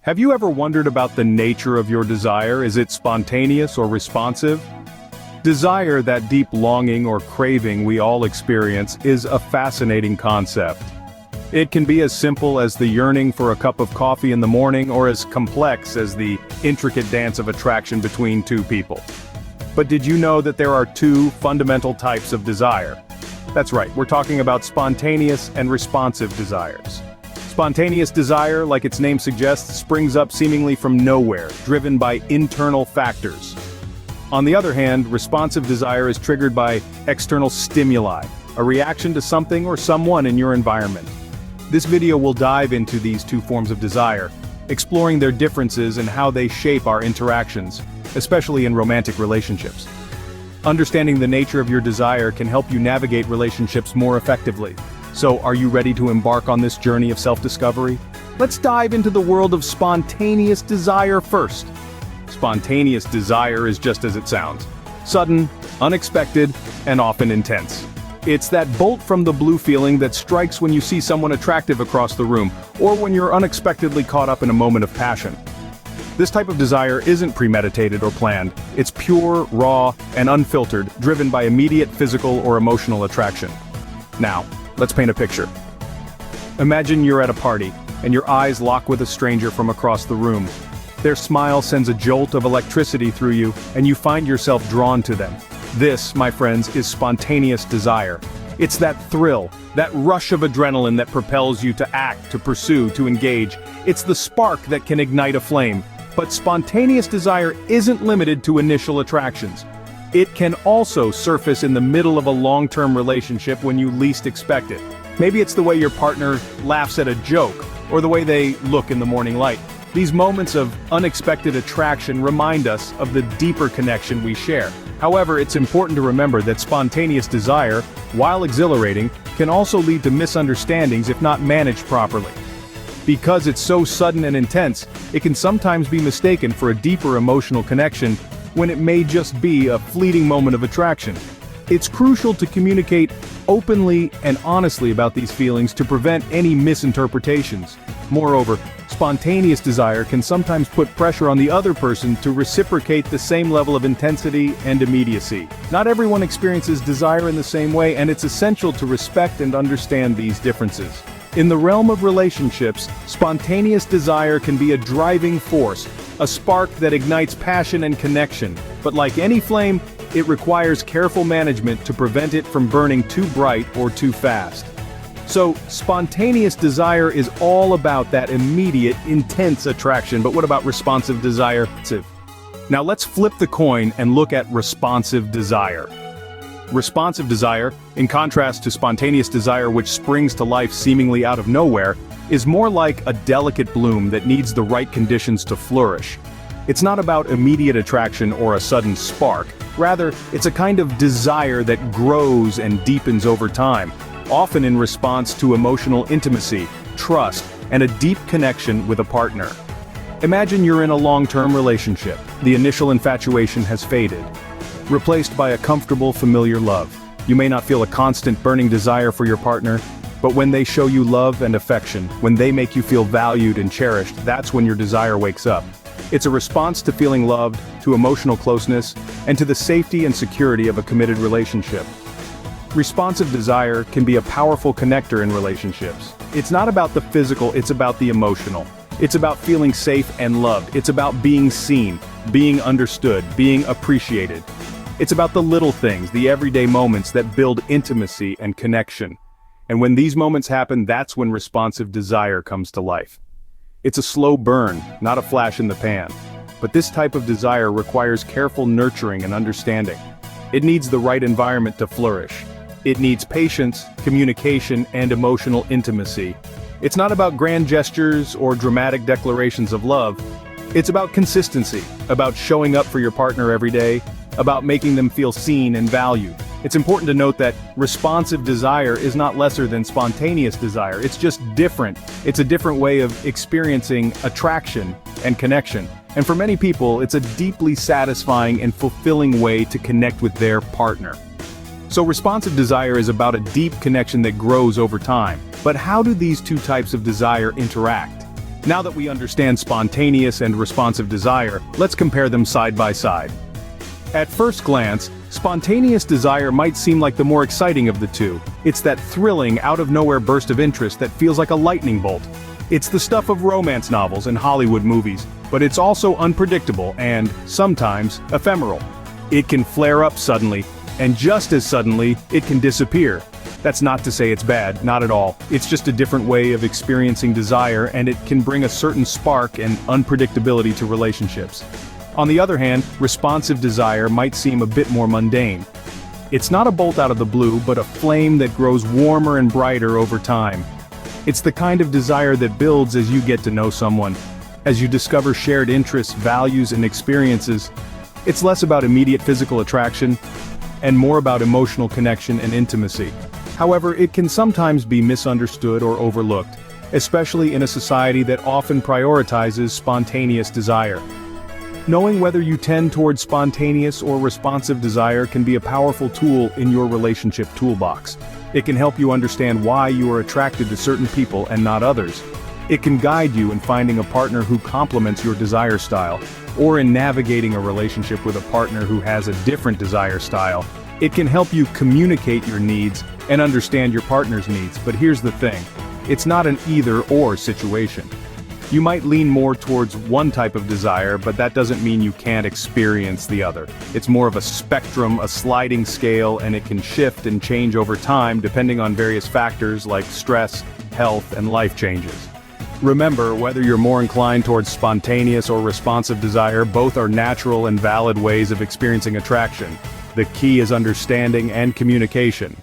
Have you ever wondered about the nature of your desire? Is it spontaneous or responsive? Desire, that deep longing or craving we all experience, is a fascinating concept. It can be as simple as the yearning for a cup of coffee in the morning, or as complex as the intricate dance of attraction between two people. But did you know that there are two fundamental types of desire? That's right, we're talking about spontaneous and responsive desires. Spontaneous desire, like its name suggests, springs up seemingly from nowhere, driven by internal factors. On the other hand, responsive desire is triggered by external stimuli, a reaction to something or someone in your environment. This video will dive into these two forms of desire, exploring their differences and how they shape our interactions, especially in romantic relationships. Understanding the nature of your desire can help you navigate relationships more effectively. So, are you ready to embark on this journey of self-discovery? Let's dive into the world of spontaneous desire first. Spontaneous desire is just as it sounds. Sudden, unexpected, and often intense. It's that bolt from the blue feeling that strikes when you see someone attractive across the room, or when you're unexpectedly caught up in a moment of passion. This type of desire isn't premeditated or planned. It's pure, raw, and unfiltered, driven by immediate physical or emotional attraction. Now, let's paint a picture. Imagine you're at a party, and your eyes lock with a stranger from across the room. Their smile sends a jolt of electricity through you, and you find yourself drawn to them. This, my friends, is spontaneous desire. It's that thrill, that rush of adrenaline that propels you to act, to pursue, to engage. It's the spark that can ignite a flame. But spontaneous desire isn't limited to initial attractions. It can also surface in the middle of a long-term relationship when you least expect it. Maybe it's the way your partner laughs at a joke, or the way they look in the morning light. These moments of unexpected attraction remind us of the deeper connection we share. However, it's important to remember that spontaneous desire, while exhilarating, can also lead to misunderstandings if not managed properly. Because it's so sudden and intense, it can sometimes be mistaken for a deeper emotional connection when it may just be a fleeting moment of attraction. It's crucial to communicate openly and honestly about these feelings to prevent any misinterpretations. Moreover, spontaneous desire can sometimes put pressure on the other person to reciprocate the same level of intensity and immediacy. Not everyone experiences desire in the same way, and it's essential to respect and understand these differences. In the realm of relationships, spontaneous desire can be a driving force, a spark that ignites passion and connection. But like any flame, it requires careful management to prevent it from burning too bright or too fast. So, spontaneous desire is all about that immediate, intense attraction, but what about responsive desire? Now let's flip the coin and look at responsive desire. Responsive desire, in contrast to spontaneous desire which springs to life seemingly out of nowhere, is more like a delicate bloom that needs the right conditions to flourish. It's not about immediate attraction or a sudden spark. Rather, it's a kind of desire that grows and deepens over time, often in response to emotional intimacy, trust, and a deep connection with a partner. Imagine you're in a long-term relationship. The initial infatuation has faded, replaced by a comfortable, familiar love. You may not feel a constant burning desire for your partner, but when they show you love and affection, when they make you feel valued and cherished, that's when your desire wakes up. It's a response to feeling loved, to emotional closeness, and to the safety and security of a committed relationship. Responsive desire can be a powerful connector in relationships. It's not about the physical, it's about the emotional. It's about feeling safe and loved. It's about being seen, being understood, being appreciated. It's about the little things, the everyday moments that build intimacy and connection. And when these moments happen, that's when responsive desire comes to life. It's a slow burn, not a flash in the pan. But this type of desire requires careful nurturing and understanding. It needs the right environment to flourish. It needs patience, communication, and emotional intimacy. It's not about grand gestures or dramatic declarations of love. It's about consistency, about showing up for your partner every day, about making them feel seen and valued. It's important to note that responsive desire is not lesser than spontaneous desire. It's just different. It's a different way of experiencing attraction and connection. And for many people, it's a deeply satisfying and fulfilling way to connect with their partner. So responsive desire is about a deep connection that grows over time. But how do these two types of desire interact? Now that we understand spontaneous and responsive desire, let's compare them side by side. At first glance, spontaneous desire might seem like the more exciting of the two. It's that thrilling, out-of-nowhere burst of interest that feels like a lightning bolt. It's the stuff of romance novels and Hollywood movies, but it's also unpredictable and, sometimes, ephemeral. It can flare up suddenly, and just as suddenly, it can disappear. That's not to say it's bad, not at all. It's just a different way of experiencing desire, and it can bring a certain spark and unpredictability to relationships. On the other hand, responsive desire might seem a bit more mundane. It's not a bolt out of the blue, but a flame that grows warmer and brighter over time. It's the kind of desire that builds as you get to know someone, as you discover shared interests, values, and experiences. It's less about immediate physical attraction, and more about emotional connection and intimacy. However, it can sometimes be misunderstood or overlooked, especially in a society that often prioritizes spontaneous desire. Knowing whether you tend towards spontaneous or responsive desire can be a powerful tool in your relationship toolbox. It can help you understand why you are attracted to certain people and not others. It can guide you in finding a partner who complements your desire style, or in navigating a relationship with a partner who has a different desire style. It can help you communicate your needs and understand your partner's needs, but here's the thing. It's not an either-or situation. You might lean more towards one type of desire, but that doesn't mean you can't experience the other. It's more of a spectrum, a sliding scale, and it can shift and change over time depending on various factors like stress, health, and life changes. Remember, whether you're more inclined towards spontaneous or responsive desire, both are natural and valid ways of experiencing attraction. The key is understanding and communication.